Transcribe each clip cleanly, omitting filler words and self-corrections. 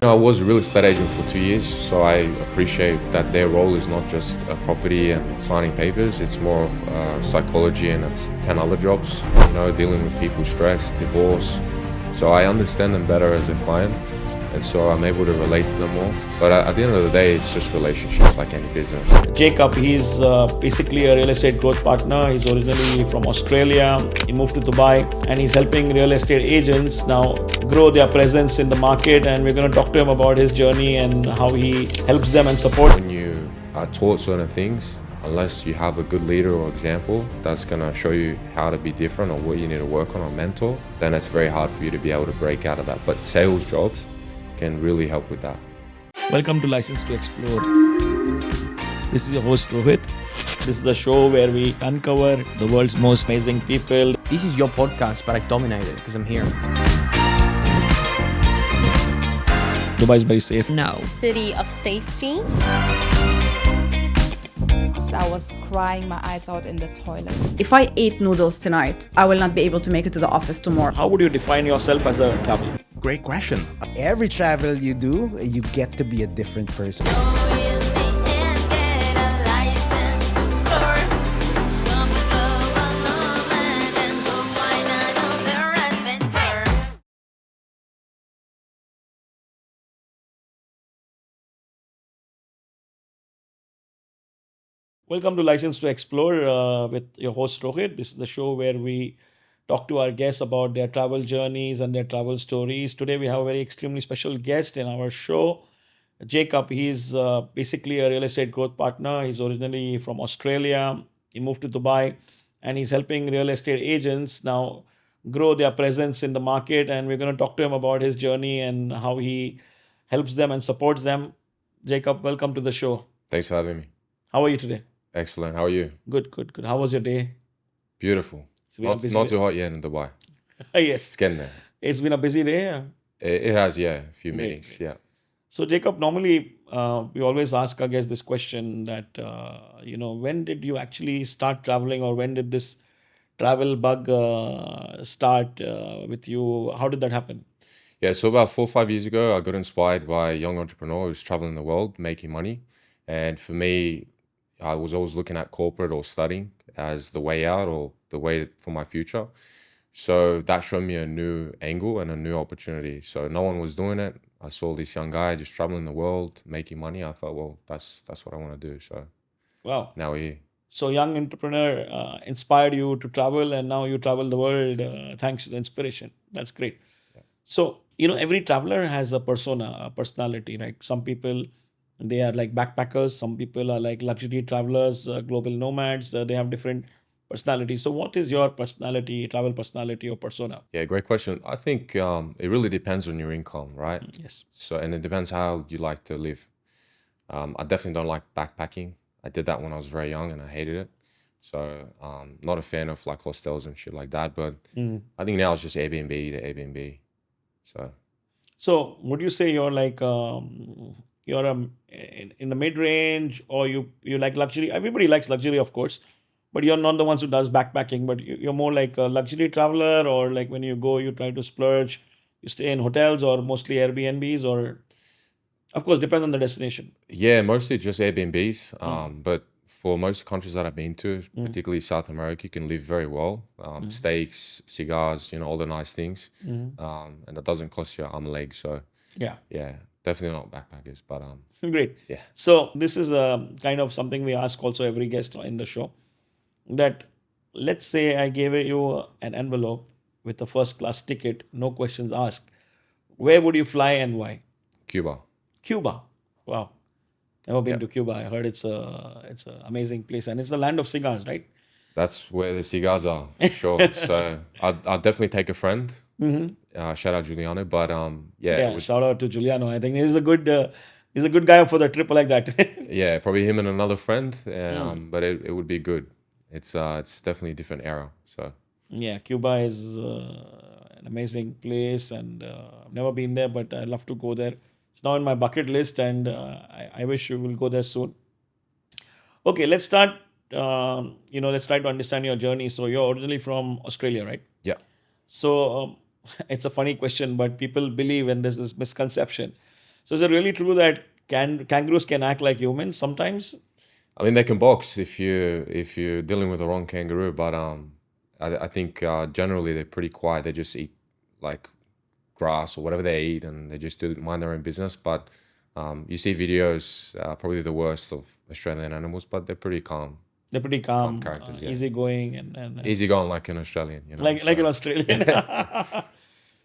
I was a real estate agent for 2 years, so I appreciate that their role is not just property and signing papers. It's more of psychology, and it's 10 other jobs, dealing with people's stress, divorce. So I understand them better as a client, and so I'm able to relate to them more. But at the end of the day, it's just relationships like any business. Jacob, he's basically a real estate growth partner. He's originally from Australia. He moved to Dubai and he's helping real estate agents now grow their presence in the market. And we're going to talk to him about his journey and how he helps them and supports. When you are taught certain things, unless you have a good leader or example that's going to show you how to be different or what you need to work on or mentor, then it's very hard for you to be able to break out of that. But sales jobs can really help with that. Welcome to License to Explore. This is your host Rohit. This is the show where we uncover the world's most amazing people. This is your podcast, but I dominate it because I'm here. Dubai is very safe. No. City of safety. I was crying my eyes out in the toilet. If I eat noodles tonight, I will not be able to make it to the office tomorrow. How would you define yourself as a traveler? Great question. Every travel you do, you get to be a different person. Welcome to License to Explore with your host Rohit. This is the show where we talk to our guests about their travel journeys and their travel stories. Today we have a very extremely special guest in our show, Jacob. He's basically a real estate growth partner. He's originally from Australia. He moved to Dubai and he's helping real estate agents now grow their presence in the market. And we're going to talk to him about his journey and how he helps them and supports them. Jacob, welcome to the show. Thanks for having me. How are you today? Excellent. How are you? Good. How was your day? Beautiful. Not too hot yet in Dubai. Yes. It's getting there. It's been a busy day. It has, yeah. A few Great, meetings, great. yeah. So, Jacob, normally we always ask our guests this question that, when did you actually start traveling, or when did this travel bug start with you? How did that happen? Yeah, so about 4 or 5 years ago, I got inspired by a young entrepreneur who's traveling the world, making money. And for me, I was always looking at corporate or studying as the way out or the way for my future. So that showed me a new angle and a new opportunity. So no one was doing it. I saw this young guy just traveling the world, making money. I thought, well, that's what I want to do. So Wow. now we're here. So, young entrepreneur inspired you to travel, and now you travel the world thanks to the inspiration. That's great. Yeah. So, every traveler has a persona, a personality, right? Some people, they are like backpackers. Some people are like luxury travelers, global nomads. They have different personalities. So what is your personality, travel personality or persona? Yeah, great question. I think it really depends on your income, right? Yes. So, and it depends how you like to live. I definitely don't like backpacking. I did that when I was very young and I hated it. So, not a fan of like hostels and shit like that. But I think now it's just Airbnb to Airbnb. So would you say you're like you're in the mid range, or you like luxury? Everybody likes luxury, of course, but you're not the ones who does backpacking. But you're more like a luxury traveler, or like when you go, you try to splurge. You stay in hotels or mostly Airbnbs, or of course depends on the destination. Yeah, mostly just Airbnbs. But for most countries that I've been to, particularly South America, you can live very well. Steaks, cigars, all the nice things. And it doesn't cost you an arm and leg. So Yeah. yeah, definitely not backpackers. But Great. yeah. So this is kind of something we ask also every guest in the show. That let's say I gave you an envelope with a first class ticket, no questions asked. Where would you fly and why? Cuba. Cuba. Wow. Never been Yeah. to Cuba. I heard it's a amazing place, and it's the land of cigars, right? That's where the cigars are, for sure. So I'd definitely take a friend. Shout out Giuliano. But Yeah. Shout out to Giuliano. I think he's a good guy for the trip like that. yeah, probably him and another friend. But it would be good. It's definitely a different era. So Yeah, Cuba is an amazing place, and I've never been there, but I'd love to go there. It's now in my bucket list, and I wish we will go there soon. Okay, let's start. Let's try to understand your journey. So you're originally from Australia, right? yeah. So it's a funny question, but people believe, and there's this misconception So is it really true that kangaroos can act like humans sometimes? I mean, they can box if you're dealing with the wrong kangaroo, but I think generally they're pretty quiet. They just eat like grass or whatever they eat, and they just mind their own business. But you see videos, probably the worst of Australian animals, but they're pretty calm. They're pretty calm, characters, yeah. easygoing, and Easy going like an Australian, you know. like an Australian.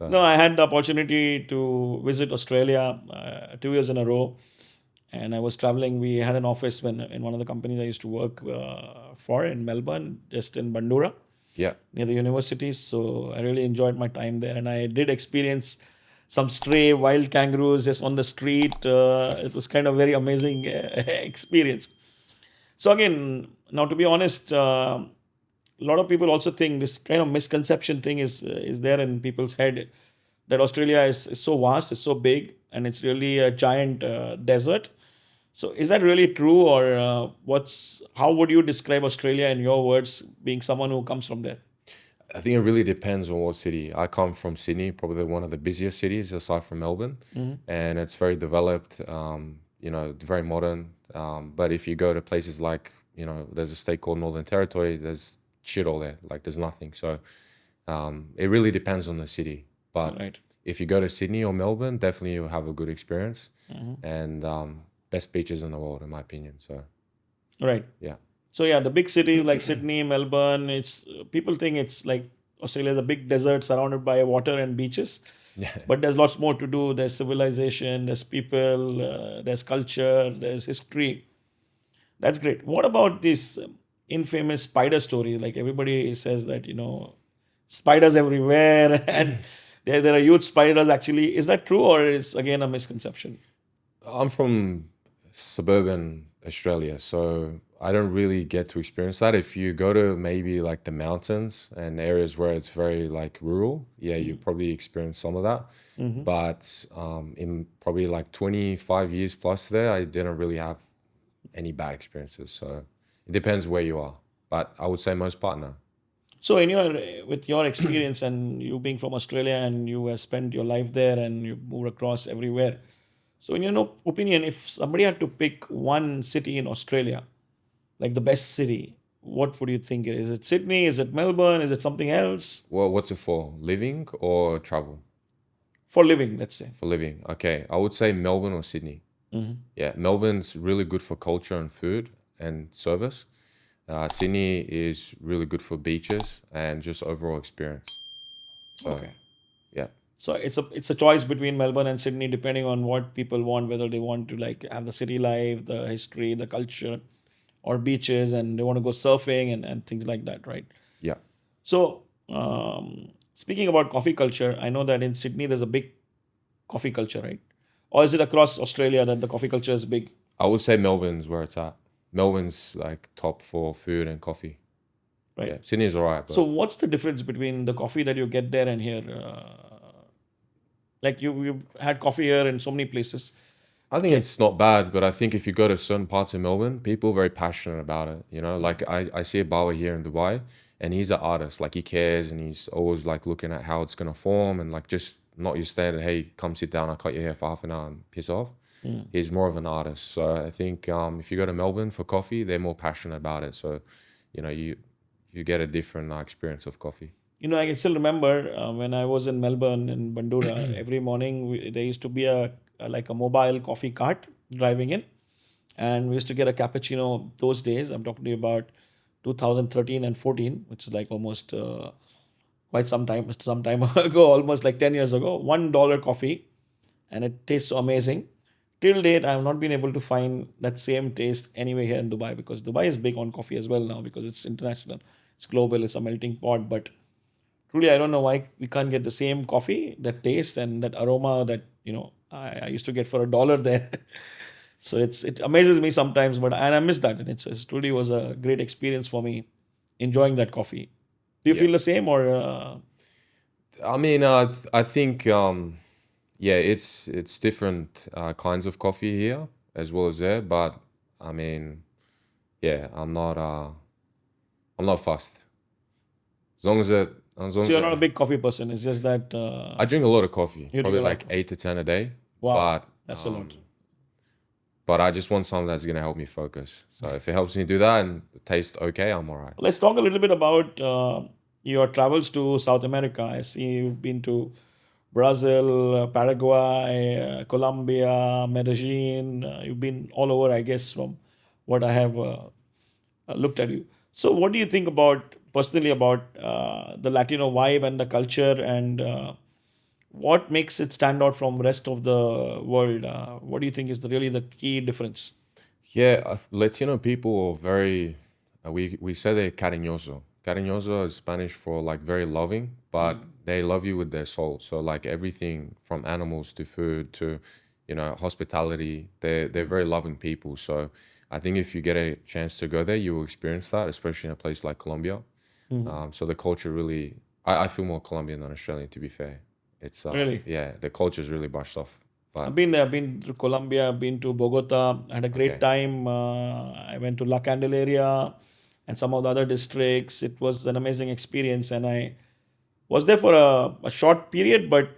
No, I had the opportunity to visit Australia 2 years in a row, and I was traveling. We had an office in one of the companies I used to work for in Melbourne, just in Bandura, Yeah. near the universities. So I really enjoyed my time there, and I did experience some stray wild kangaroos just on the street. It was kind of very amazing experience. So again, now to be honest, a lot of people also think this kind of misconception thing is there in people's head that Australia is so vast, it's so big, and it's really a giant desert. So is that really true, or how would you describe Australia in your words, being someone who comes from there? I think it really depends on what city. I come from Sydney, probably one of the busiest cities aside from Melbourne, and it's very developed, very modern. But if you go to places like, there's a state called Northern Territory, there's shit all there, like there's nothing. So it really depends on the city. But Right. if you go to Sydney or Melbourne, definitely you'll have a good experience, and best beaches in the world, in my opinion. So Right. yeah. So yeah, the big cities like Sydney, Melbourne, it's people think it's like Australia, the big desert surrounded by water and beaches. Yeah. But there's lots more to do. There's civilization, there's people, there's culture, there's history. That's great. What about this infamous spider story? Like everybody says that, spiders everywhere and there are huge spiders actually. Is that true, or is again a misconception? I'm from suburban Australia, so I don't really get to experience that. If you go to maybe like the mountains and areas where it's very like rural, yeah, you probably experience some of that. But in probably like 25 years plus there, I didn't really have any bad experiences. So it depends where you are. But I would say most part, no. So with your experience and you being from Australia and you have spent your life there and you moved across everywhere. So in your opinion, if somebody had to pick one city in Australia, like the best city, what would you think it is? Is it Sydney? Is it Melbourne? Is it something else? Well, what's it for? Living or travel? For living, let's say. For living. Okay. I would say Melbourne or Sydney. Yeah. Melbourne's really good for culture and food and service. Sydney is really good for beaches and just overall experience. So, Okay. yeah. So it's a choice between Melbourne and Sydney depending on what people want, whether they want to like have the city life, the history, the culture, or beaches, and they want to go surfing and things like that, right? Yeah. So speaking about coffee culture, I know that in Sydney there's a big coffee culture, right? Or is it across Australia that the coffee culture is big? I would say Melbourne's where it's at. Melbourne's like top for food and coffee. Right. Yeah. Sydney's all right. But So what's the difference between the coffee that you get there and here? Like you've had coffee here in so many places. I think it's not bad, but I think if you go to certain parts of Melbourne, people are very passionate about it. Like I see a barber here in Dubai, and he's an artist. Like he cares, and he's always like looking at how it's gonna form, and like just not your standard, hey, come sit down, I'll cut your hair for half an hour and piss off. He's more of an artist. So I think if you go to Melbourne for coffee, they're more passionate about it. So, you get a different experience of coffee. I can still remember when I was in Melbourne in Bandura, every morning there used to be a mobile coffee cart driving in, and we used to get a cappuccino those days. I'm talking to you about 2013 and 14, which is like almost quite some time ago, almost like 10 years ago. $1 coffee, and it tastes so amazing. Till date, I have not been able to find that same taste anywhere here in Dubai, because Dubai is big on coffee as well now because it's international, it's global, it's a melting pot. But truly, I don't know why we can't get the same coffee, that taste and that aroma that I used to get for $1 there. So it amazes me sometimes, and I miss that. And it truly was a great experience for me, enjoying that coffee. Do you feel the same, or? I mean, I think it's different kinds of coffee here as well as there, but I mean, yeah, I'm not fussed. So you're not a big coffee person. It's just that I drink a lot of coffee, You probably drink a lot like 8 to 10 a day. Wow. But That's a lot. But I just want something that's gonna help me focus. So if it helps me do that and it tastes okay, I'm alright. Let's talk a little bit about your travels to South America. I see you've been to Brazil, Paraguay, Colombia, Medellin. You've been all over, I guess, from what I have looked at you. So, what do you think personally about the Latino vibe and the culture, and what makes it stand out from rest of the world? What do you think is really the key difference? Yeah, Latino people are very, we say they're cariñoso. Cariñoso is Spanish for like very loving, but they love you with their soul. So like everything from animals to food to, hospitality, they're very loving people. So I think if you get a chance to go there, you will experience that, especially in a place like Colombia. So the culture really, I feel more Colombian than Australian, to be fair. It's Really? yeah, the culture is really brushed off. But I've been there. I've been to Colombia. I've been to Bogota. I had a great Okay. time. I went to La Candelaria and some of the other districts. It was an amazing experience, and I was there for a short period, but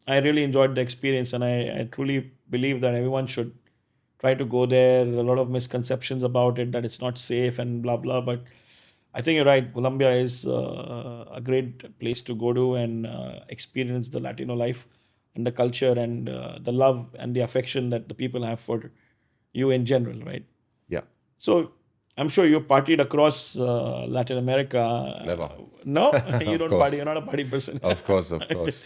I really enjoyed the experience, and I truly believe that everyone should try to go there. There's a lot of misconceptions about it, that it's not safe and blah blah. But I think you're right. Colombia is a great place to go to and experience the Latino life and the culture and the love and the affection that the people have for you in general, right? yeah, So I'm sure you partied across Latin America. Never. No, you Of don't course. party. You're not a party person. of course, of course.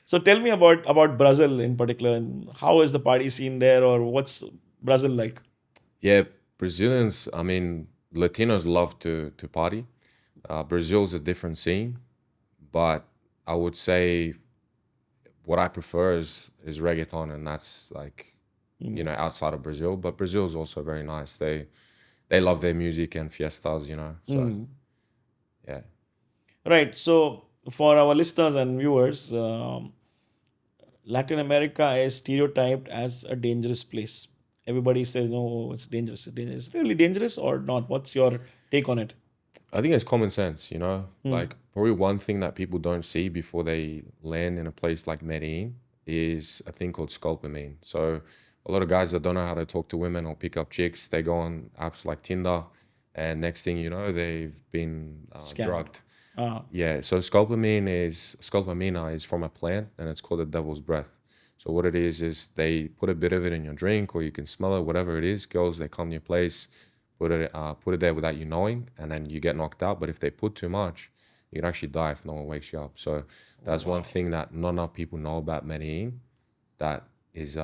So tell me about Brazil in particular, and how is the party scene there, or what's Brazil like? Yeah, Brazilians, I mean, Latinos love to party. Brazil's a different scene, but I would say what I prefer is reggaeton, and that's like, outside of Brazil. But Brazil is also very nice. They love their music and fiestas, So yeah, Right. So for our listeners and viewers, Latin America is stereotyped as a dangerous place. Everybody says, no, it's dangerous. It's dangerous. Is it really dangerous or not? What's your take on it? I think it's common sense, Like probably one thing that people don't see before they land in a place like Medellin is a thing called sculpamine. So a lot of guys that don't know how to talk to women or pick up chicks, they go on apps like Tinder, and next thing you know, they've been Scammed. drugged. Ah, Yeah, so sculpamina is from a plant, and it's called the devil's breath. So what it is they put a bit of it in your drink, or you can smell it, whatever it is. Girls, they come to your place, put it there without you knowing, and then you get knocked out. But if they put too much, you can actually die if no one wakes you up. So that's one thing that not enough people know about Medellin. That is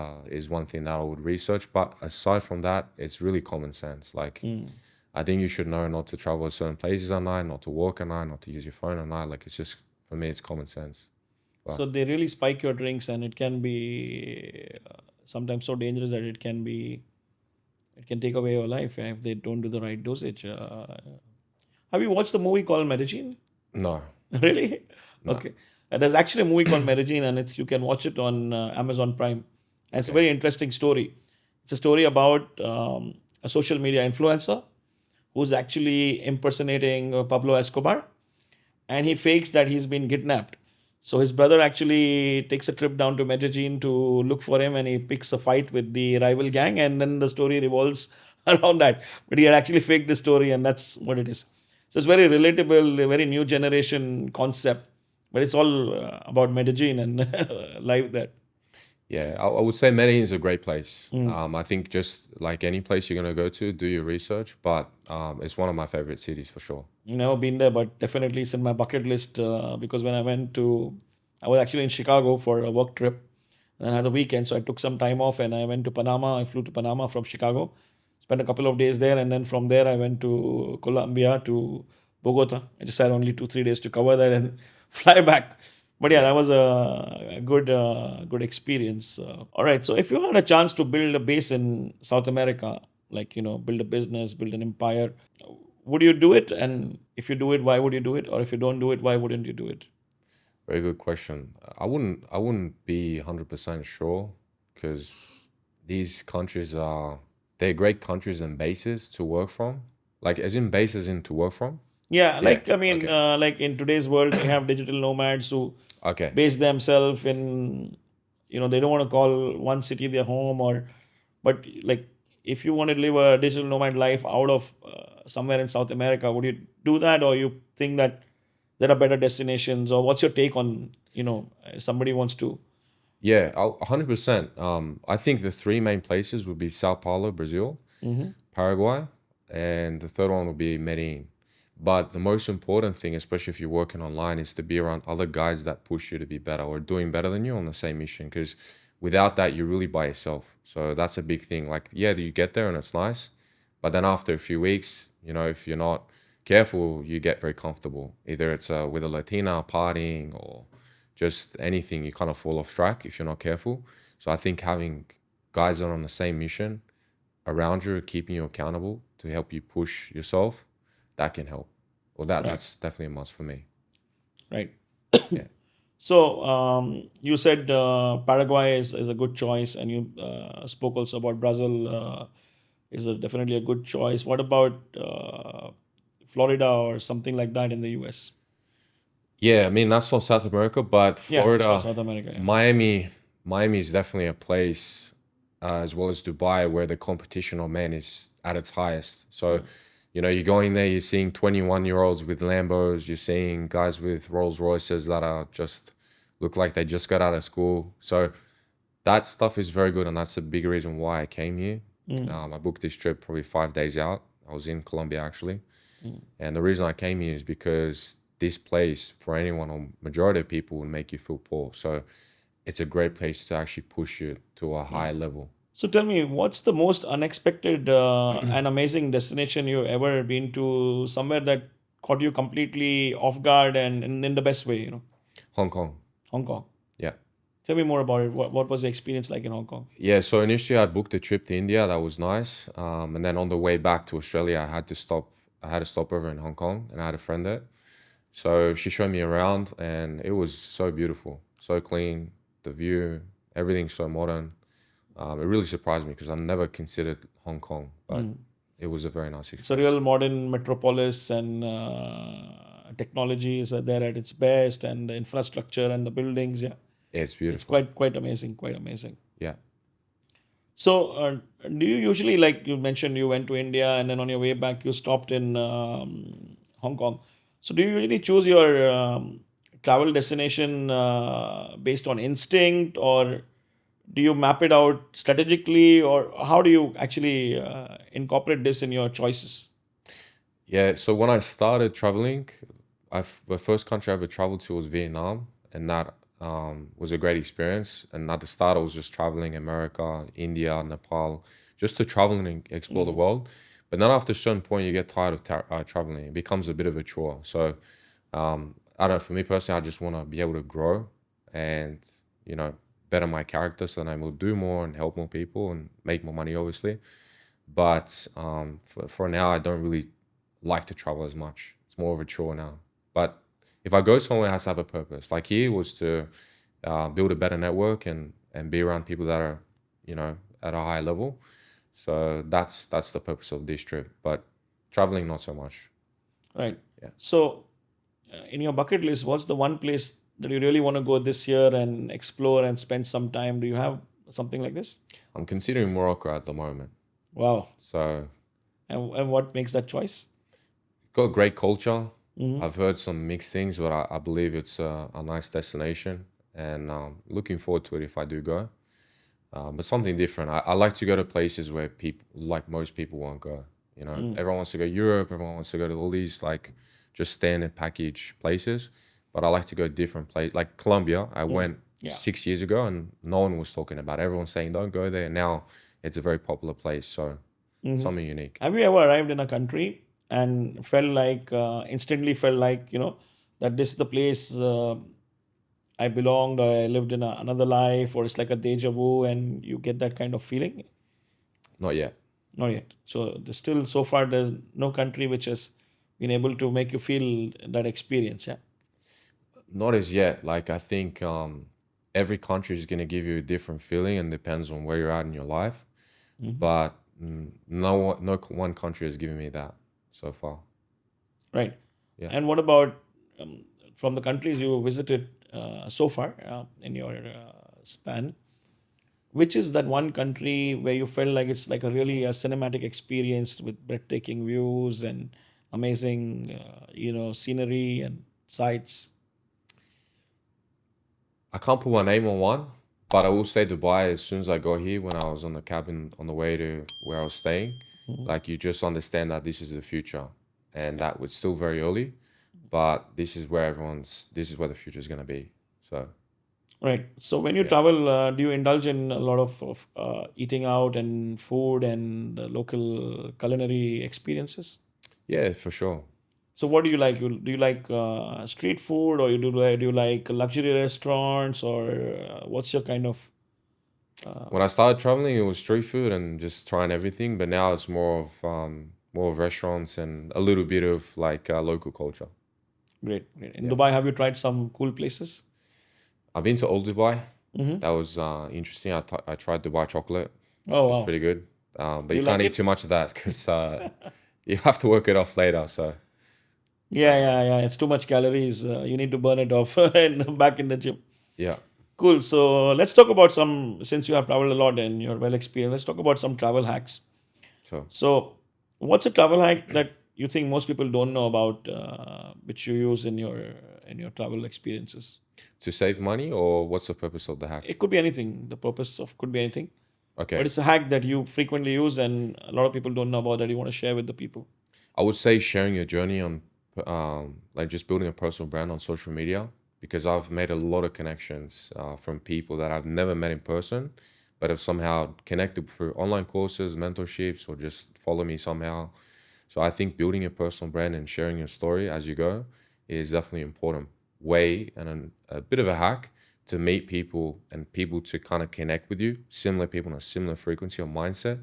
one thing that I would research. But aside from that, it's really common sense. Like I think you should know not to travel to certain places at night, not to walk at night, not to use your phone at night. Like it's just, for me, it's common sense. so they really spike your drinks, and it can be sometimes so dangerous that it can take away your life if they don't do the right dosage. Have you watched the movie called Medellin? No. Really? Okay. There's actually a movie called Medellin, and you can watch it on Amazon Prime. And it's a very interesting story. It's a story about a social media influencer who's actually impersonating Pablo Escobar, and he fakes that he's been kidnapped. So his brother actually takes a trip down to Medellin to look for him, and he picks a fight with the rival gang, and then the story revolves around that. But he had actually faked the story, and that's what it is. So it's very relatable, a very new generation concept, but it's all about Medellin and life there. Yeah, I would say Medellin is a great place. I think just like any place you're going to go to, do your research. But it's one of my favorite cities for sure. Never been there, but definitely it's in my bucket list because when I was actually in Chicago for a work trip and I had a weekend, so I took some time off and I went to Panama. I flew to Panama from Chicago, spent a couple of days there, and then from there I went to Colombia, to Bogota. I just had only 2-3 days to cover that and fly back. But yeah, that was a good experience. All right, so if you had a chance to build a base in South America, like build a business, build an empire, would you do it? And if you do it, why would you do it? Or if you don't do it, why wouldn't you do it? Very good question. I wouldn't be 100% sure, because these countries they're great countries and bases to work from. Like as in bases in to work from. Yeah, like I mean, okay. like in today's world, we have digital nomads who Okay. base themselves in they don't want to call one city their home, but like if you want to live a digital nomad life out of somewhere in South America, would you do that, or you think that there are better destinations, or what's your take on, somebody wants to? Yeah, 100%. I think the three main places would be Sao Paulo, Brazil, Paraguay, and the third one would be Medellin. But the most important thing, especially if you're working online, is to be around other guys that push you to be better or doing better than you on the same mission. Because without that, you're really by yourself. So that's a big thing. Like, yeah, you get there and it's nice. But then after a few weeks, if you're not careful, you get very comfortable. Either it's with a Latina partying or just anything, you kind of fall off track if you're not careful. So I think having guys that are on the same mission around you, keeping you accountable to help you push yourself, that can help. Well, that's definitely a must for me. Right. Yeah. So you said Paraguay is a good choice, and you spoke also about Brazil is definitely a good choice. What about Florida or something like that in the US? Yeah, I mean, that's not South America, but Yeah, Florida, South America. Yeah. Miami is definitely a place, as well as Dubai, where the competition on men is at its highest. So, you're going there, you're seeing 21-year-olds with Lambos, you're seeing guys with Rolls Royces that are just look like they just got out of school. So that stuff is very good, and that's a big reason why I came here. I booked this trip probably 5 days out. I was in Colombia actually, and the reason I came here is because this place, for anyone or majority of people, will make you feel poor. So it's a great place to actually push you to a high level. So tell me, what's the most unexpected and amazing destination you've ever been to? Somewhere that caught you completely off guard and in the best way, Hong Kong. Hong Kong. Yeah. Tell me more about it. What was the experience like in Hong Kong? Yeah, so initially I booked a trip to India. That was nice. And then on the way back to Australia, I had to stop over in Hong Kong, and I had a friend there. So she showed me around, and it was so beautiful, so clean, the view, everything's so modern. It really surprised me because I've never considered Hong Kong, but it was a very nice It's a experience. real modern metropolis, and technology is there at its best, and the infrastructure and the buildings. Yeah, Yeah, it's it's beautiful. quite amazing. Quite amazing. Yeah. So, do you usually, like you mentioned, you went to India and then on your way back you stopped in Hong Kong. So, do you usually choose your travel destination based on instinct, or do you map it out strategically, or how do you actually incorporate this in your choices? Yeah, so when I started traveling, the first country I ever traveled to was Vietnam, and that was a great experience. And at the start, I was just traveling America, India, Nepal, just to travel and explore the world. But then after a certain point, you get tired of traveling. It becomes a bit of a chore. So I don't know, for me personally, I just want to be able to grow and, better my character so that I will do more and help more people and make more money, obviously. But for now, I don't really like to travel as much. It's more of a chore now. But if I go somewhere, it has to have a purpose. Like here was to build a better network and be around people that are, at a high level. So that's the purpose of this trip. But traveling, not so much. Right. Yeah. So, in your bucket list, what's the one place that you really want to go this year and explore and spend some time? Do you have something like this? I'm considering Morocco at the moment. Wow. So And what makes that choice? got great culture. I've heard some mixed things, but I believe it's a nice destination, and looking forward to it if I do go. But something different. I like to go to places where people, like most people, won't go. Everyone wants to go Europe. Everyone wants to go to all these like just standard package places. But I like to go different places. Like Colombia, I went Yeah. 6 years ago, and no one was talking about it. Everyone's saying don't go there. Now it's a very popular place. So something unique. Have you ever arrived in a country and instantly felt like, that this is the place I belonged, or I lived in another life, or it's like a deja vu, and you get that kind of feeling? Not yet. Not yet. So so far there's no country which has been able to make you feel that experience. Yeah. Not as yet. Like I think every country is going to give you a different feeling and depends on where you're at in your life. But no one country has given me that so far. Right. Yeah. And what about from the countries you visited so far in your span. Which is that one country where you felt like it's like a really a cinematic experience with breathtaking views and amazing, scenery and sights? I can't put my name on one, but I will say Dubai. As soon as I got here, when I was on the cabin on the way to where I was staying, like you just understand that this is the future, and that was still very early, but this is where the future is gonna be. So Right. So when you yeah, travel, do you indulge in a lot of eating out and food and local culinary experiences? yeah, for sure. So what do you like? Do you like street food, or do you like luxury restaurants, or what's your kind of When I started traveling, it was street food and just trying everything, but now it's more of restaurants and a little bit of like local culture. great? In Yeah, Dubai, have you tried some cool places? I've been to Old Dubai. Mm-hmm. That was interesting. I tried Dubai chocolate, Oh which was wow, pretty good. But you you like can't eat it? too much of that because you have to work it off later. So Yeah, yeah, yeah. It's too much calories. You need to burn it off and back in the gym. yeah, Cool. So let's talk about some. Since you have traveled a lot and you're well experienced, let's talk about some travel hacks. so So, what's a travel hack that you think most people don't know about, which you use in your travel experiences? to save money, or what's the purpose of the hack? It could be anything. The purpose of could be anything, but Okay, it's a hack that you frequently use and a lot of people don't know about that you want to share with the people. I would say sharing your journey on like just building a personal brand on social media, because I've made a lot of connections from people that I've never met in person, but have somehow connected through online courses, mentorships, or just follow me somehow. So I think building a personal brand and sharing your story as you go is definitely an important way and a bit of a hack to meet people and people to kind of connect with you, similar people on a similar frequency or mindset,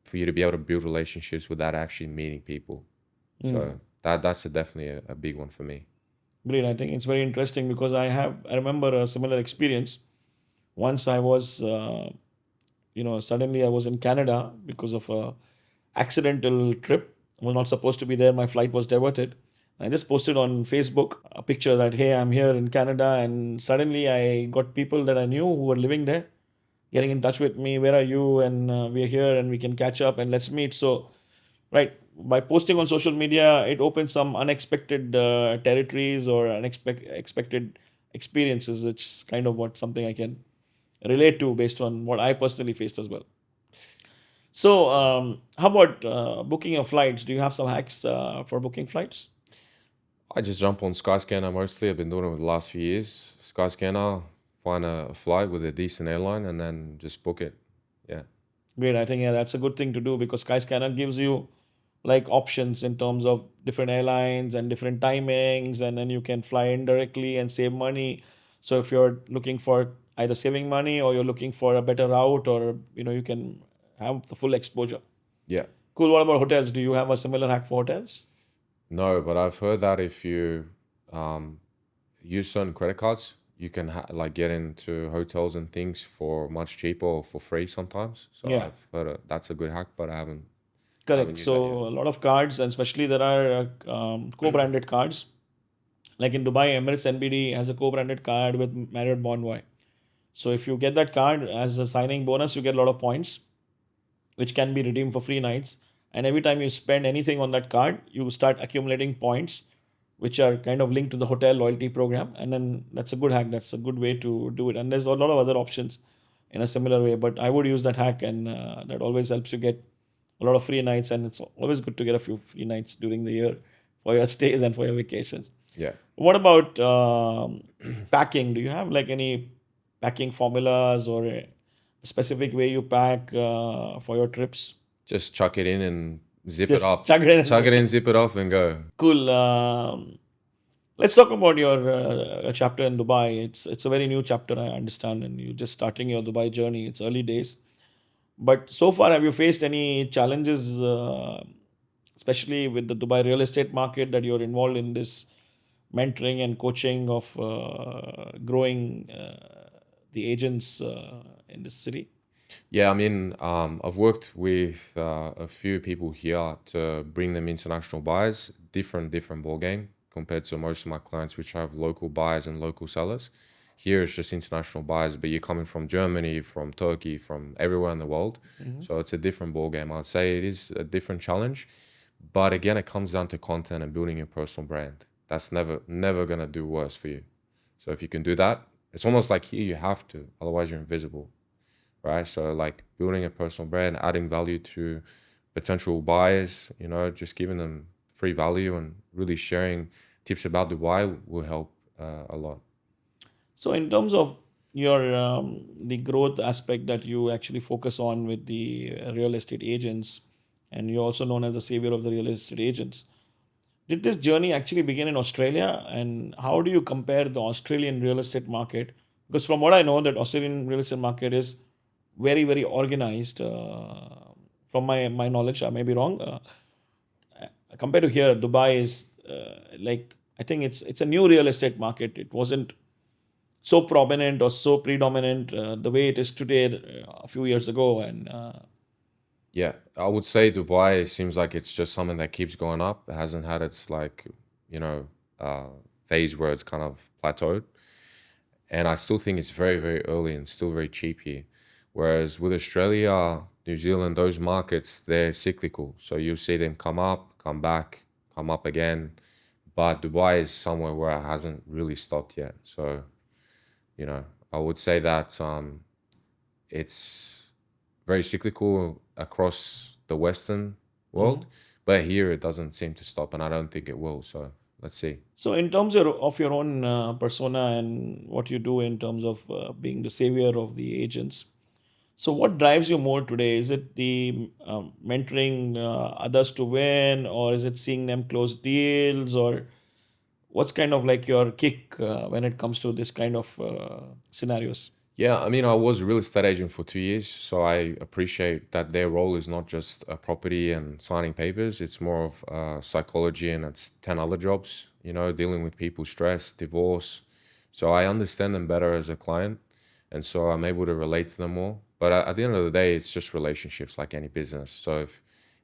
for you to be able to build relationships without actually meeting people. So that's definitely a big one for me. Great. I think it's very interesting because I remember a similar experience. Once I was, suddenly I was in Canada because of a accidental trip. I was not supposed to be there. My flight was diverted. I just posted on Facebook a picture that, hey, I'm here in Canada. And suddenly I got people that I knew who were living there getting in touch with me. Where are you? And we're here and we can catch up and let's meet. So, right, by posting on social media, it opens some unexpected territories or expected experiences, which is kind of what something I can relate to based on what I personally faced as well. So, how about booking your flights? Do you have some hacks for booking flights? I just jump on Skyscanner mostly. I've been doing it for the last few years. Skyscanner, find a flight with a decent airline and then just book it. Yeah. Great. I think yeah, that's a good thing to do because Skyscanner gives you like options in terms of different airlines and different timings, and then you can fly in directly and save money. So if you're looking for either saving money or you're looking for a better route, or you can have the full exposure. Yeah. Cool. What about hotels? Do you have a similar hack for hotels? No, but I've heard that if you use certain credit cards, you can like get into hotels and things for much cheaper or for free sometimes. So Yeah. I've heard that's a good hack, but I haven't Correct. used So that yet. a lot of cards, and especially there are co-branded cards. Like in Dubai, Emirates NBD has a co-branded card with Marriott Bonvoy. So if you get that card as a signing bonus, you get a lot of points, which can be redeemed for free nights. And every time you spend anything on that card, you start accumulating points, which are kind of linked to the hotel loyalty program. And then that's a good hack. That's a good way to do it. And there's a lot of other options in a similar way. But I would use that hack, and that always helps you get a lot of free nights. And it's always good to get a few free nights during the year for your stays and for your vacations. Yeah. What about packing? Do you have like any packing formulas or a specific way you pack for your trips? Just chuck it in and zip it Just up. chuck it in and Chuck zip it it. in, zip it off and go. Cool. Let's talk about your chapter in Dubai. It's a very new chapter, I understand, and you're just starting your Dubai journey. It's early days, but so far, have you faced any challenges, especially with the Dubai real estate market, that you're involved in this mentoring and coaching of growing the agents in this city? Yeah, I mean, I've worked with a few people here to bring them international buyers, different ball game compared to most of my clients, which have local buyers and local sellers. Here it's just international buyers, but you're coming from Germany, from Turkey, from everywhere in the world. So it's a different ball game. I'd say it is a different challenge. But again, it comes down to content and building your personal brand. That's never gonna do worse for you. So if you can do that, it's almost like here you have to, otherwise you're invisible, right? So like building a personal brand, adding value to potential buyers, just giving them free value and really sharing tips about Dubai will help a lot. So in terms of your the growth aspect that you actually focus on with the real estate agents, and you're also known as the savior of the real estate agents. Did this journey actually begin in Australia, and how do you compare the Australian real estate market? Because from what I know, that Australian real estate market is very, very organized. From my knowledge, I may be wrong. Compared to here, Dubai is like, I think it's a new real estate market. It wasn't so prominent or so predominant the way it is today a few years ago, and Yeah, I would say Dubai seems like it's just something that keeps going up. It hasn't had its phase where it's kind of plateaued. And I still think it's very, very early and still very cheap here. Whereas with Australia, New Zealand, those markets, they're cyclical. So you'll see them come up, come back, come up again. But Dubai is somewhere where it hasn't really stopped yet. So, I would say that it's very cyclical across the Western world. But here it doesn't seem to stop, and I don't think it will. So let's see. so in terms of your own persona and what you do in terms of being the savior of the agents, so what drives you more today? Is it the mentoring others to win, or is it seeing them close deals, or what's kind of like your kick when it comes to this kind of scenarios? Yeah, I mean, I was a real estate agent for 2 years, so I appreciate that their role is not just a property and signing papers. It's more of psychology, and it's 10 other jobs, dealing with people's stress, divorce. So I understand them better as a client, and so I'm able to relate to them more. But at the end of the day, it's just relationships like any business. So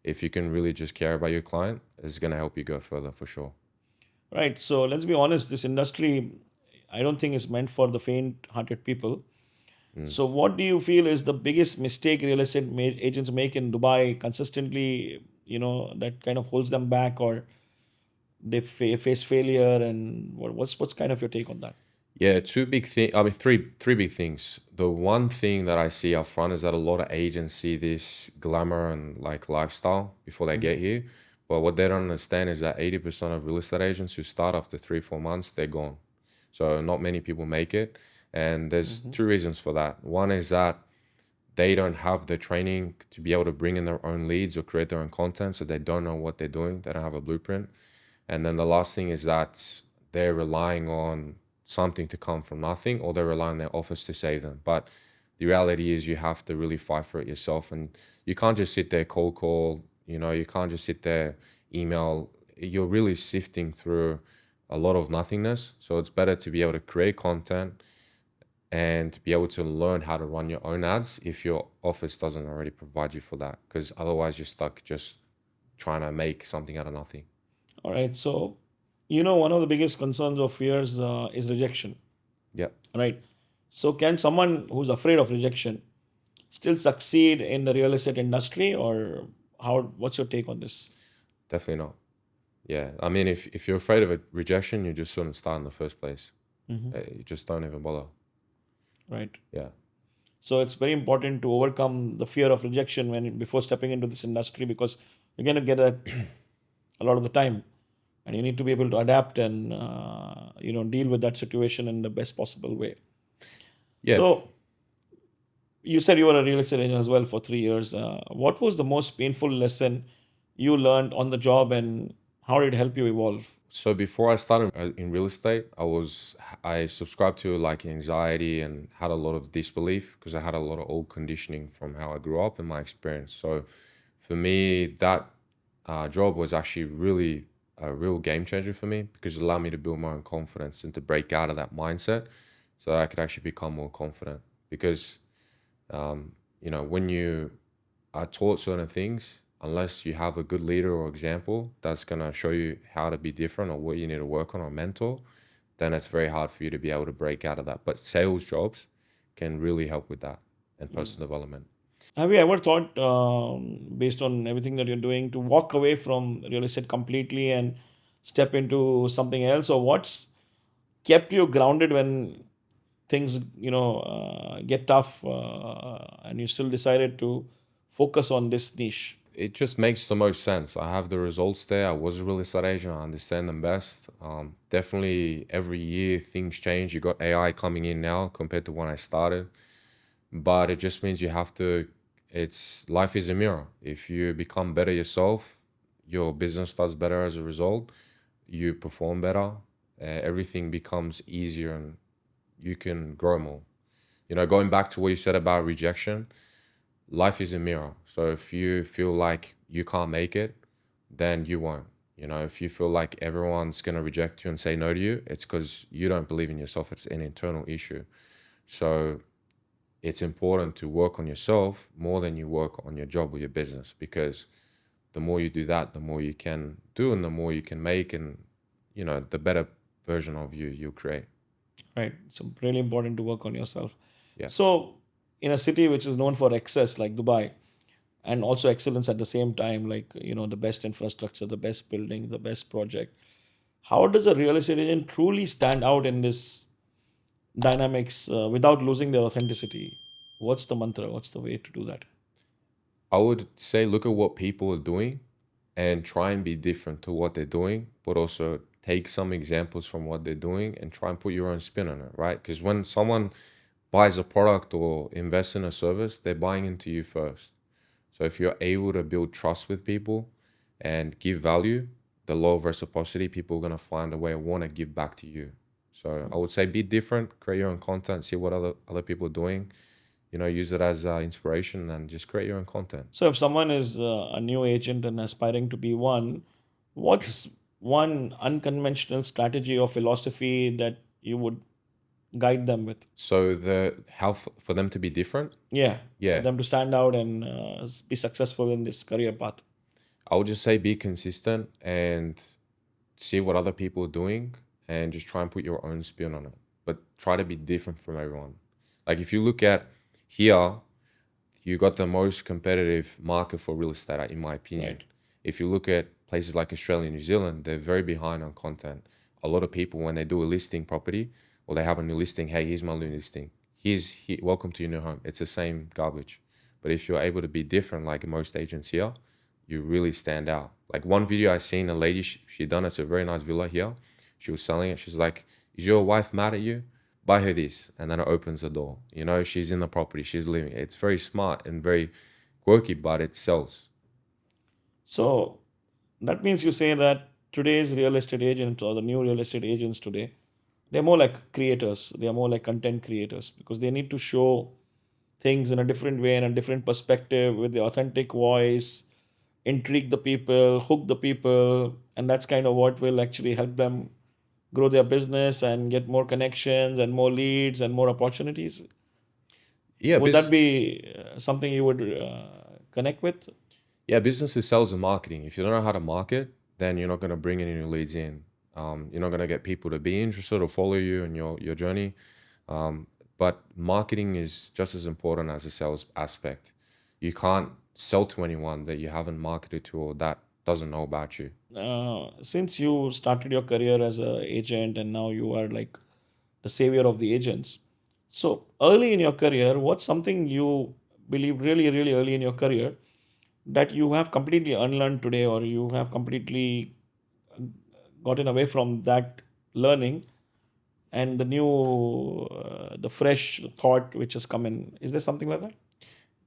if you can really just care about your client, it's going to help you go further for sure. Right. So let's be honest, this industry, I don't think is meant for the faint-hearted people. So what do you feel is the biggest mistake real estate agents make in Dubai consistently, that kind of holds them back, or they face failure, and what's kind of your take on that? Yeah, three big things. The one thing that I see up front is that a lot of agents see this glamour and like lifestyle before they get here. But what they don't understand is that 80% of real estate agents who start after 3-4 months, they're gone. So not many people make it. And there's two reasons for that. One is that they don't have the training to be able to bring in their own leads or create their own content. So they don't know what they're doing. They don't have a blueprint. And then the last thing is that they're relying on something to come from nothing, or they're relying on their office to save them. But the reality is you have to really fight for it yourself. And you can't just sit there cold call, you can't just sit there email. You're really sifting through a lot of nothingness. So it's better to be able to create content and to be able to learn how to run your own ads if your office doesn't already provide you for that. Because otherwise you're stuck just trying to make something out of nothing. All right. So, one of the biggest concerns or fears is rejection, Yeah. right? So can someone who's afraid of rejection still succeed in the real estate industry, or what's your take on this? Definitely not. Yeah. I mean, if you're afraid of a rejection, you just shouldn't start in the first place. You just don't even bother. Right. Yeah. So it's very important to overcome the fear of rejection before stepping into this industry, because you're going to get that a lot of the time, and you need to be able to adapt and deal with that situation in the best possible way. Yeah. So you said you were a real estate agent as well for 3 years. What was the most painful lesson you learned on the job, and how did it help you evolve? So before I started in real estate, I subscribed to like anxiety and had a lot of disbelief because I had a lot of old conditioning from how I grew up and my experience. So for me, that job was actually really a real game changer for me, because it allowed me to build my own confidence and to break out of that mindset so that I could actually become more confident. Because, when you are taught certain things, unless you have a good leader or example that's going to show you how to be different or what you need to work on or mentor, then it's very hard for you to be able to break out of that. But sales jobs can really help with that and personal development. Have you ever thought, based on everything that you're doing, to walk away from real estate completely and step into something else? Or what's kept you grounded when things, get tough, and you still decided to focus on this niche? It just makes the most sense. I have the results there. I was a real estate agent. I understand them best. Definitely every year things change. You got AI coming in now compared to when I started. But it just means you have to, life is a mirror. If you become better yourself, your business does better as a result. You perform better. Everything becomes easier and you can grow more. Going back to what you said about rejection, life is a mirror. So if you feel like you can't make it, then you won't. If you feel like everyone's going to reject you and say no to you, it's because you don't believe in yourself. It's an internal issue. So it's important to work on yourself more than you work on your job or your business, because the more you do that, the more you can do and the more you can make, and the better version of you create. Right. So really important to work on yourself. Yeah. So in a city which is known for excess like Dubai, and also excellence at the same time, like, the best infrastructure, the best building, the best project, how does a real estate agent truly stand out in this dynamics without losing their authenticity? What's the mantra? What's the way to do that? I would say look at what people are doing and try and be different to what they're doing, but also take some examples from what they're doing and try and put your own spin on it, right? Because when someone buys a product or invests in a service, they're buying into you first. So if you're able to build trust with people and give value, the law of reciprocity, people are going to find a way to want to give back to you. So I would say be different, create your own content, see what other people are doing, use it as inspiration and just create your own content. So if someone is a new agent and aspiring to be one, what's one unconventional strategy or philosophy that you would guide them with? So for them to be different? Yeah. Yeah. For them to stand out and be successful in this career path. I would just say be consistent and see what other people are doing and just try and put your own spin on it. But try to be different from everyone. Like if you look at here, you got the most competitive market for real estate, in my opinion. Right. If you look at places like Australia and New Zealand, they're very behind on content. A lot of people, when they do a listing property or they have a new listing, hey, here's my new listing. Welcome to your new home. It's the same garbage. But if you're able to be different, like most agents here, you really stand out. Like one video I seen, a lady, she done, it's a very nice villa here. She was selling it. She's like, is your wife mad at you? Buy her this. And then it opens the door. She's in the property. She's living. It's very smart and very quirky, but it sells. So that means you say that today's real estate agents or the new real estate agents today, they're more like creators. They are more like content creators because they need to show things in a different way and a different perspective with the authentic voice, intrigue the people, hook the people. And that's kind of what will actually help them grow their business and get more connections and more leads and more opportunities. Yeah. Would that be something you would connect with? Yeah, business is sales and marketing. If you don't know how to market, then you're not going to bring any new leads in. You're not going to get people to be interested or follow you in your journey. But marketing is just as important as the sales aspect. You can't sell to anyone that you haven't marketed to or that doesn't know about you. Since you started your career as an agent and now you are like the savior of the agents. So early in your career, what's something you believe really, really early in your career that you have completely unlearned today, or you have completely gotten away from that learning and the new, the fresh thought which has come in? Is there something like that?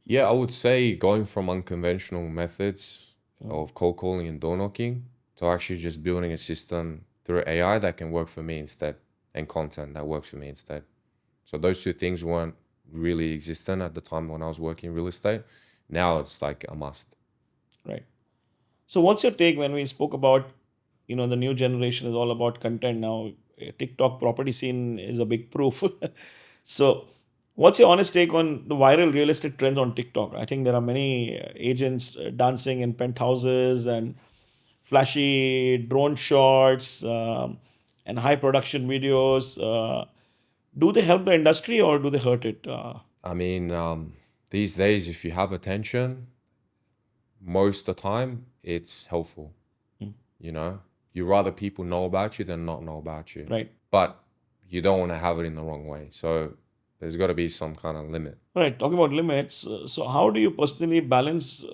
Yeah, I would say going from unconventional methods of cold calling and door knocking to actually just building a system through AI that can work for me instead, and content that works for me instead. So those two things weren't really existent at the time when I was working real estate. Now it's like a must. Right. So what's your take when we spoke about, the new generation is all about content now? TikTok property scene is a big proof. So what's your honest take on the viral real estate trends on TikTok? I think there are many agents dancing in penthouses and flashy drone shots. and high production videos. Do they help the industry or do they hurt it? I mean, these days, if you have attention, most of the time, it's helpful. You know, you rather people know about you than not know about you. Right. But you don't want to have it in the wrong way. So there's got to be some kind of limit. Right. Talking about limits, so how do you personally balance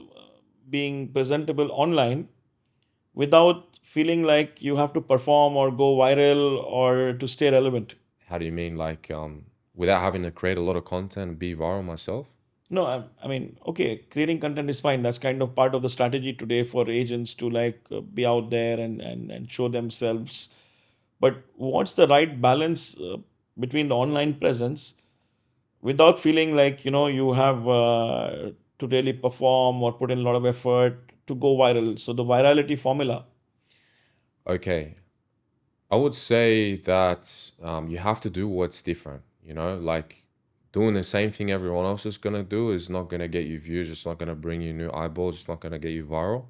being presentable online without feeling like you have to perform or go viral or to stay relevant? How do you mean, like, without having to create a lot of content and be viral myself? No, I mean, okay, creating content is fine. That's kind of part of the strategy today for agents to like be out there and show themselves. But what's the right balance between the online presence without feeling like, you have to really perform or put in a lot of effort to go viral? So the virality formula. Okay. I would say that you have to do what's different, you know, like doing the same thing everyone else is going to do is not going to get you views. It's not going to bring you new eyeballs. It's not going to get you viral.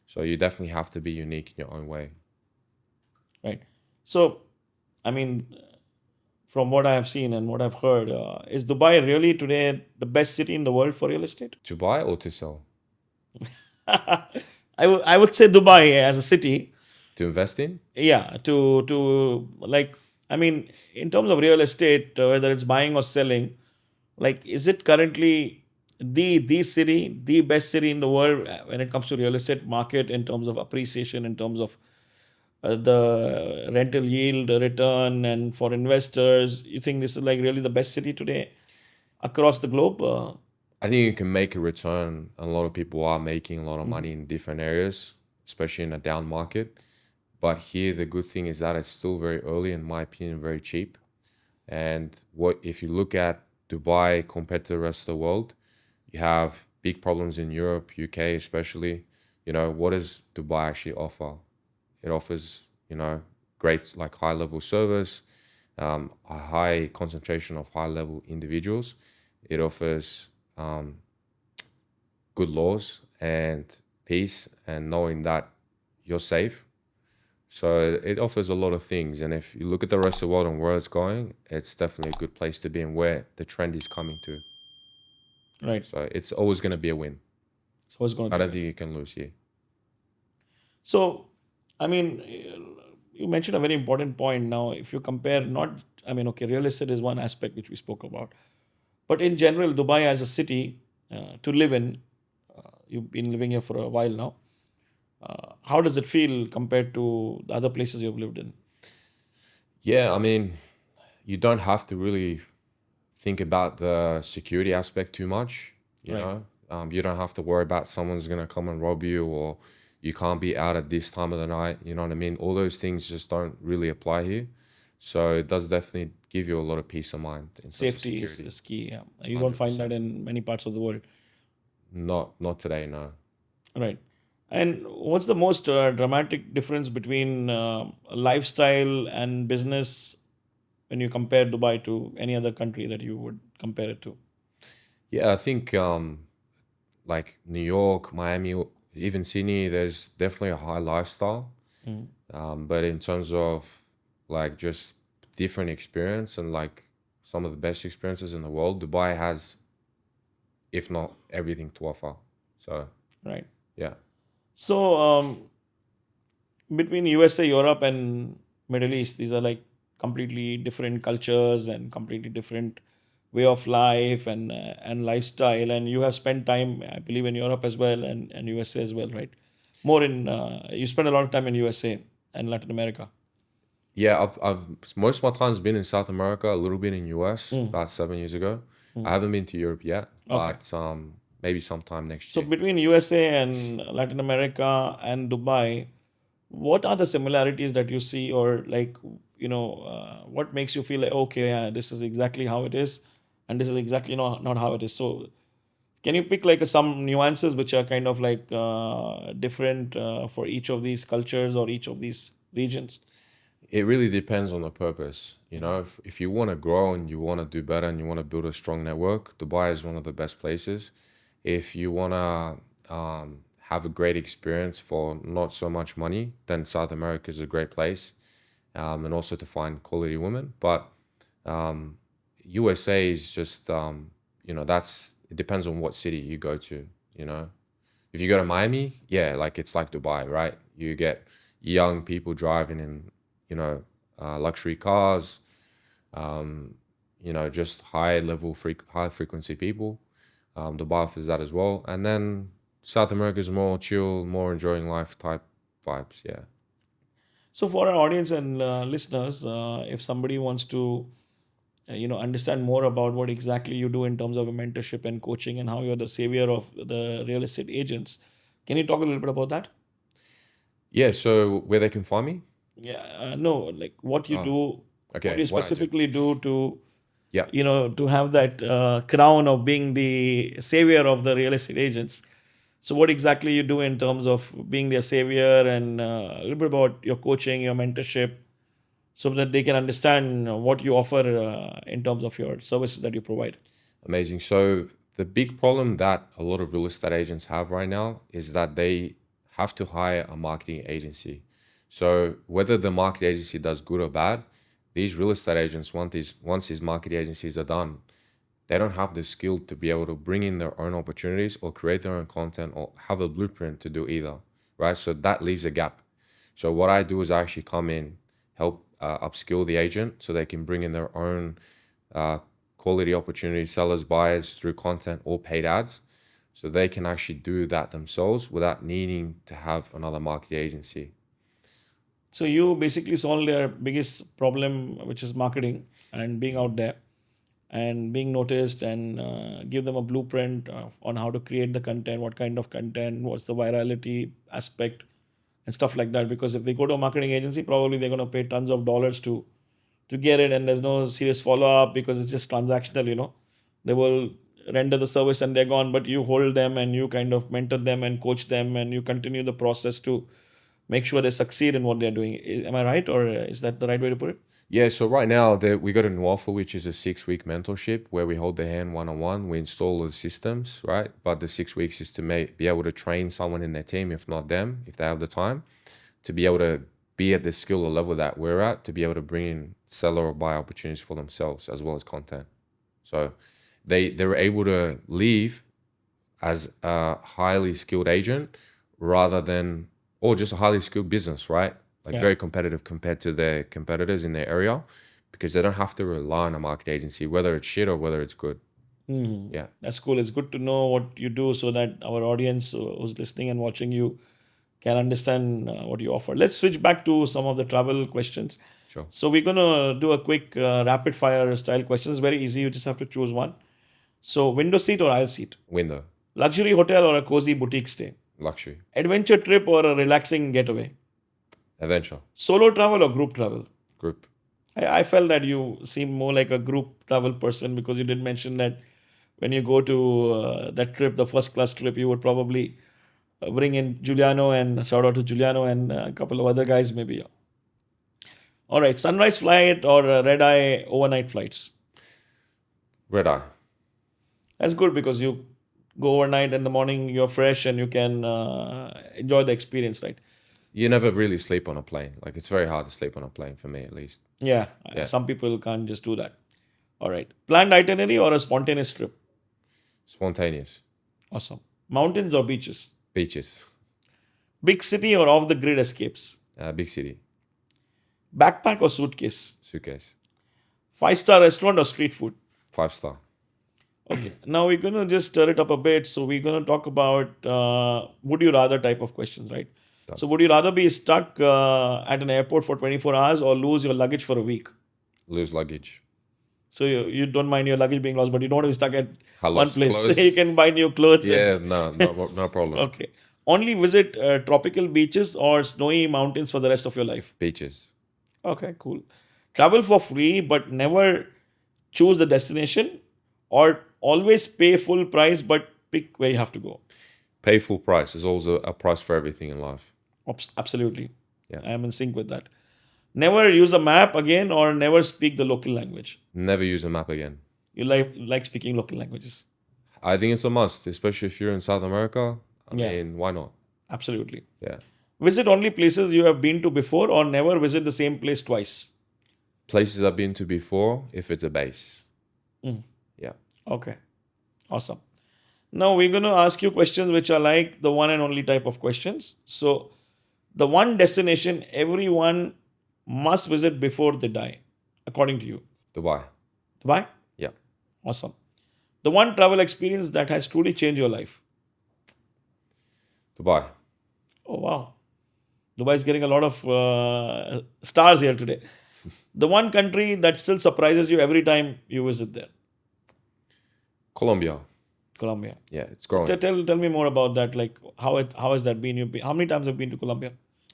So you definitely have to be unique in your own way. Right. So, I mean, from what I have seen and what I've heard, is Dubai really today the best city in the world for real estate? To buy or to sell? I would say Dubai as a city. To invest in? Yeah, to like, I mean, in terms of real estate, whether it's buying or selling, like, is it currently the city, the best city in the world when it comes to real estate market in terms of appreciation, in terms of the rental yield return, and for investors, you think this is like really the best city today across the globe? I think you can make a return. A lot of people are making a lot of money in different areas, especially in a down market. But here, the good thing is that it's still very early, in my opinion, very cheap. And what if you look at Dubai compared to the rest of the world, you have big problems in Europe, UK especially. You know, what does Dubai actually offer? It offers, you know, great like high level service, a high concentration of high level individuals. It offers good laws and peace and knowing that you're safe. So it offers a lot of things. And if you look at the rest of the world and where it's going, it's definitely a good place to be and where the trend is coming to. Right. So it's always going to be a win. So what's going I to don't think you can lose here. So, I mean, you mentioned a very important point. Now, if you compare okay, real estate is one aspect which we spoke about. But in general, Dubai as a city to live in, you've been living here for a while now. How does it feel compared to the other places you've lived in? Yeah, I mean, you don't have to really think about the security aspect too much, you Right. know? You don't have to worry about someone's going to come and rob you or you can't be out at this time of the night, you know what I mean? All those things just don't really apply here. So it does definitely give you a lot of peace of mind in terms of Safety is security. key. Yeah. You don't find 100%. that in many parts of the world. Not today, no. Right. And what's the most dramatic difference between lifestyle and business when you compare Dubai to any other country that you would compare it to? Yeah, I think like New York, Miami, even Sydney, there's definitely a high lifestyle. But in terms of like just different experience and like some of the best experiences in the world, Dubai has, if not everything to offer. So Right. yeah. So between USA, Europe, and Middle East, these are like completely different cultures and completely different way of life and lifestyle. And you have spent time, I believe, in Europe as well and USA as well, right? More in you spend a lot of time in USA and Latin America. Yeah, I've most of my time's been in South America, a little bit in US, about 7 years ago. I haven't been to Europe yet, but maybe sometime next So year. between USA and Latin America and Dubai, what are the similarities that you see, or like, what makes you feel like, okay, yeah, this is exactly how it is, and this is exactly not how it is? So can you pick like some nuances which are kind of like different for each of these cultures or each of these regions? It really depends on the purpose. You know, if you want to grow and you want to do better and you want to build a strong network, Dubai is one of the best places. If you want to have a great experience for not so much money, then South America is a great place. and also to find quality women. But USA is just, it depends on what city you go to, If you go to Miami, yeah, like it's like Dubai, right? You get young people driving in, luxury cars, just high frequency people. Dubai offers that as well. And then South America is more chill, more enjoying life type vibes, yeah. So for our audience and listeners, if somebody wants to, understand more about what exactly you do in terms of mentorship and coaching and how you're the savior of the real estate agents, can you talk a little bit about that? Yeah, so where they can find me? Yeah, no, like what you do, Okay, what you what I do. specifically do to, Yeah. to have that crown of being the savior of the real estate agents. So what exactly you do in terms of being their savior, and a little bit about your coaching, your mentorship, so that they can understand what you offer in terms of your services that you provide. Amazing. So the big problem that a lot of real estate agents have right now is that they have to hire a marketing agency. So whether the marketing agency does good or bad, these real estate agents, once these marketing agencies are done, they don't have the skill to be able to bring in their own opportunities or create their own content or have a blueprint to do either, right? So that leaves a gap. So what I do is I actually come in, help upskill the agent so they can bring in their own quality opportunities, sellers, buyers through content or paid ads. So they can actually do that themselves without needing to have another marketing agency. So you basically solve their biggest problem, which is marketing and being out there and being noticed, and give them a blueprint on how to create the content, what kind of content, what's the virality aspect and stuff like that. Because if they go to a marketing agency, probably they're going to pay tons of dollars to get it, and there's no serious follow-up because it's just transactional. They will render the service and they're gone, but you hold them and you kind of mentor them and coach them, and you continue the process to make sure they succeed in what they're doing. Am I right, or is that the right way to put it? Yeah, so right now we got a new offer, which is a 6-week mentorship where we hold their hand one-on-one. We install the systems, right? But the 6 weeks is to be able to train someone in their team, if not them, if they have the time, to be able to be at the skill or level that we're at, to be able to bring in seller or buy opportunities for themselves as well as content. So they're able to leave as a highly skilled agent rather than, or just a highly skilled business, right? Like very competitive compared to their competitors in their area, because they don't have to rely on a market agency, whether it's shit or whether it's good. Yeah. That's cool. It's good to know what you do so that our audience who's listening and watching you can understand what you offer. Let's switch back to some of the travel questions. Sure. So we're going to do a quick rapid fire style questions. Very easy. You just have to choose one. So window seat or aisle seat? Window. Luxury hotel or a cozy boutique stay? Luxury. Adventure trip or a relaxing getaway? Adventure. Solo travel or group travel? Group. I felt that you seem more like a group travel person, because you did mention that when you go to that trip, the first class trip, you would probably bring in Giuliano, and shout out to Giuliano and a couple of other guys maybe. All right, sunrise flight or red eye overnight flights? Red eye. That's good, because you go overnight, in the morning you're fresh and you can enjoy the experience, right? You never really sleep on a plane. Like, it's very hard to sleep on a plane, for me at least. Yeah. Some people can't just do that. All right. Planned itinerary or a spontaneous trip? Spontaneous. Awesome. Mountains or beaches? Beaches. Big city or off the grid escapes? Big city. Backpack or suitcase? Suitcase. 5-star restaurant or street food? 5-star. Okay. Now we're going to just stir it up a bit. So we're going to talk about would you rather type of questions, right? Done. So would you rather be stuck at an airport for 24 hours or lose your luggage for a week? Lose luggage. So you don't mind your luggage being lost, but you don't want to be stuck at one lost place. clothes. You can buy new clothes. Yeah, no problem. Okay. Only visit tropical beaches or snowy mountains for the rest of your life? Beaches. Okay, cool. Travel for free but never choose the destination, or always pay full price but pick where you have to go? Pay full price. There's also a price for everything in life. Absolutely. Yeah. I am in sync with that. Never use a map again or never speak the local language? Never use a map again. You like speaking local languages? I think it's a must, especially if you're in South America. I mean, why not? Absolutely. Yeah. Visit only places you have been to before, or never visit the same place twice? Places I've been to before, if it's a base. Yeah. Okay, awesome. Now we're going to ask you questions which are like the one and only type of questions. So, the one destination everyone must visit before they die, according to you. Dubai. Dubai? Yeah. Awesome. The one travel experience that has truly changed your life. Dubai. Oh, wow. Dubai is getting a lot of stars here today. The one country that still surprises you every time you visit there. Colombia. Colombia. Yeah, it's growing. Tell me more about that. Like how has that been? How many times have you been to Colombia?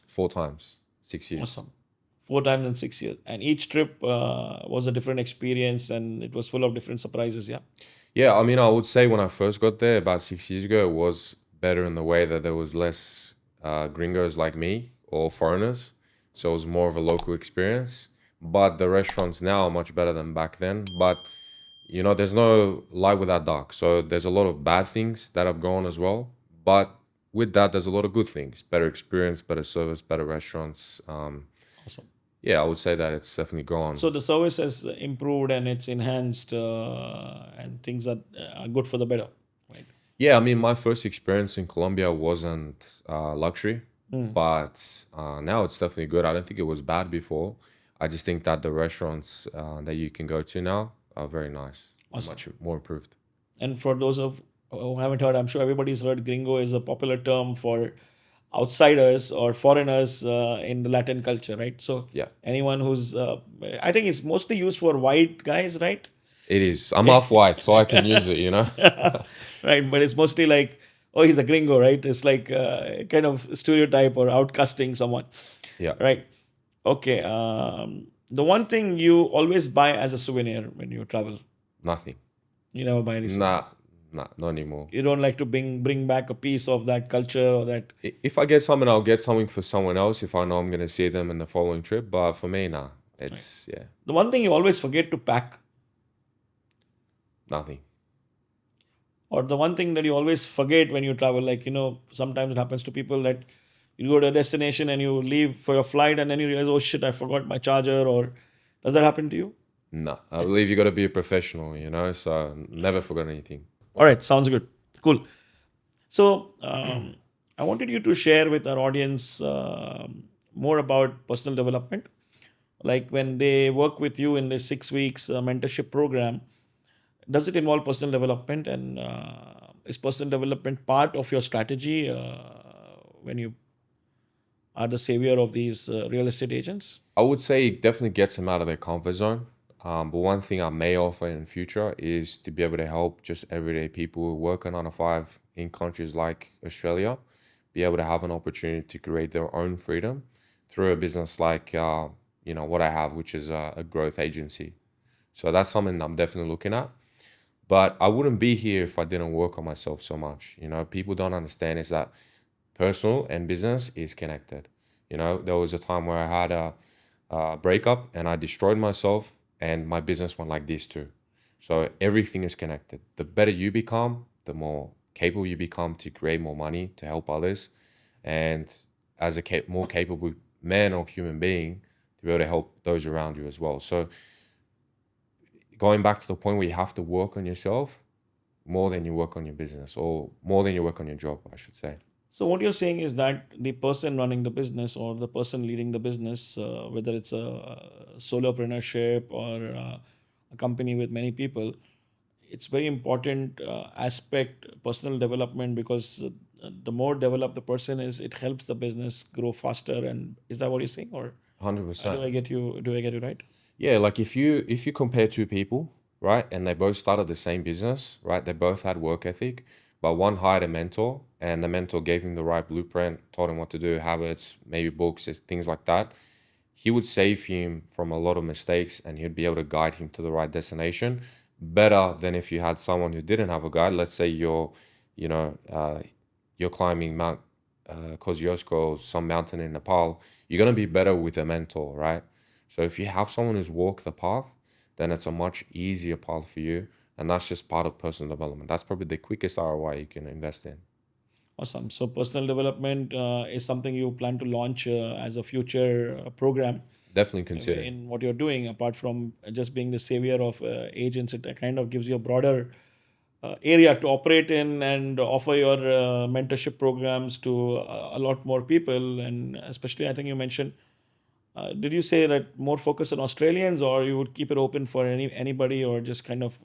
4 times, 6 years. Awesome. 4 times in 6 years, and each trip was a different experience, and it was full of different surprises. Yeah. Yeah, I mean, I would say when I first got there about 6 years ago, it was better in the way that there was less gringos like me or foreigners. So it was more of a local experience. But the restaurants now are much better than back then. But, you know, there's no light without dark. So there's a lot of bad things that have gone as well. But with that, there's a lot of good things. Better experience, better service, better restaurants. Awesome. Yeah, I would say that it's definitely gone. So the service has improved and it's enhanced, and things are good for the better, right? Yeah, I mean, my first experience in Colombia wasn't luxury, but now it's definitely good. I don't think it was bad before. I just think that the restaurants that you can go to now are very nice, Awesome. much more improved. And for those of who haven't heard, I'm sure everybody's heard gringo is a popular term for outsiders or foreigners in the Latin culture, right? So Yeah. anyone who's, I think it's mostly used for white guys, right? It is. I'm half white, so I can use it, you know? Right, but it's mostly like, oh, he's a gringo, right? It's like kind of stereotype or outcasting someone, Yeah. right? Okay. The one thing you always buy as a souvenir when you travel, Nothing. you never buy any souvenirs. Not anymore. You don't like to bring back a piece of that culture or that. If I get something, I'll get something for someone else if I know I'm going to see them in the following trip. But for me, nah. It's, yeah, The one thing you always forget to pack, nothing. or the one thing that you always forget when you travel, like, sometimes it happens to people that you go to a destination and you leave for your flight and then you realize, oh shit, I forgot my charger. Or does that happen to you? No. I believe you got to be a professional, you know? So never forgot anything. All right, sounds good. Cool. So, I wanted you to share with our audience more about personal development. Like when they work with you in the 6 weeks mentorship program, does it involve personal development, and is personal development part of your strategy when you are the savior of these real estate agents? I would say it definitely gets them out of their comfort zone. But one thing I may offer in the future is to be able to help just everyday people who work a 9 to 5 in countries like Australia be able to have an opportunity to create their own freedom through a business like what I have, which is a growth agency. So that's something I'm definitely looking at. But I wouldn't be here if I didn't work on myself so much. You know, people don't understand is that personal and business is connected. You know, there was a time where I had a breakup and I destroyed myself, and my business went like this too. So everything is connected. The better you become, the more capable you become to create more money, to help others. And as a more capable man or human being, to be able to help those around you as well. So going back to the point where you have to work on yourself more than you work on your business, or more than you work on your job, I should say. So what you're saying is that the person running the business or the person leading the business, whether it's a solopreneurship or a company with many people, it's very important aspect, personal development, because the more developed the person is, it helps the business grow faster. And is that what you're saying, or 100%. do I get you right? Yeah, like if you compare two people, right, and they both started the same business, right, they both had work ethic, but one hired a mentor, and the mentor gave him the right blueprint, taught him what to do, habits, maybe books, things like that. He would save him from a lot of mistakes, and he'd be able to guide him to the right destination better than if you had someone who didn't have a guide. Let's say you're climbing Mount Kosciuszko, some mountain in Nepal. You're gonna be better with a mentor, right? So if you have someone who's walked the path, then it's a much easier path for you. And that's just part of personal development. That's probably the quickest ROI you can invest in. Awesome. So personal development is something you plan to launch as a future program Definitely consider. in what you're doing. Apart from just being the savior of agents, it kind of gives you a broader area to operate in and offer your mentorship programs to a lot more people. And especially, I think you mentioned, did you say that more focus on Australians, or you would keep it open for anybody, or just kind of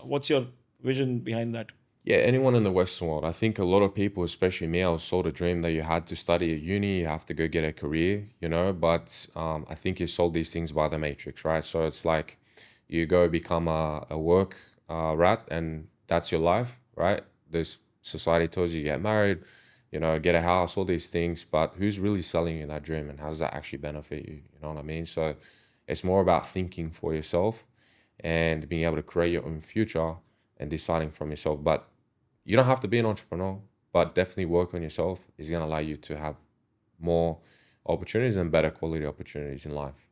what's your vision behind that? Yeah, anyone in the Western world. I think a lot of people, especially me, I was sold a dream that you had to study at uni, you have to go get a career, but I think you're sold these things by the Matrix, right? So it's like you go become a work rat and that's your life, right? This society tells you get married, get a house, all these things, but who's really selling you that dream and how does that actually benefit you? You know what I mean? So it's more about thinking for yourself and being able to create your own future and deciding from yourself. But you don't have to be an entrepreneur, but definitely work on yourself is going to allow you to have more opportunities and better quality opportunities in life.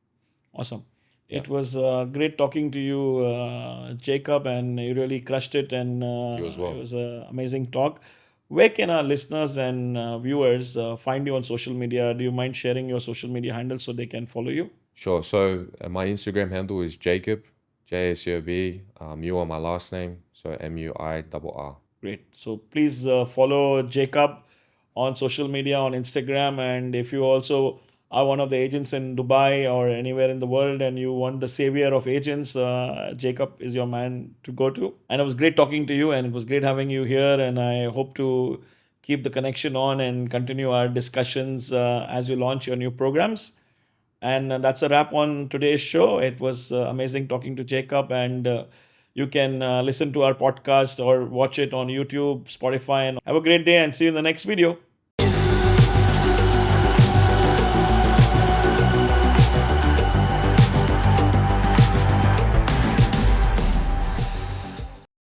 Awesome. It was great talking to you, Jacob, and you really crushed it. And You as well. it was an amazing talk. Where can our listeners and viewers find you on social media? Do you mind sharing your social media handles so they can follow you? Sure. So my Instagram handle is Jacob, Jacob, Muirr, my last name. So Muirr. Great. So please follow Jacob on social media, on Instagram. And if you also are one of the agents in Dubai or anywhere in the world and you want the savior of agents, Jacob is your man to go to. And it was great talking to you and it was great having you here. And I hope to keep the connection on and continue our discussions as you launch your new programs. And that's a wrap on today's show. It was amazing talking to Jacob, and you can listen to our podcast or watch it on YouTube, Spotify, and have a great day and see you in the next video.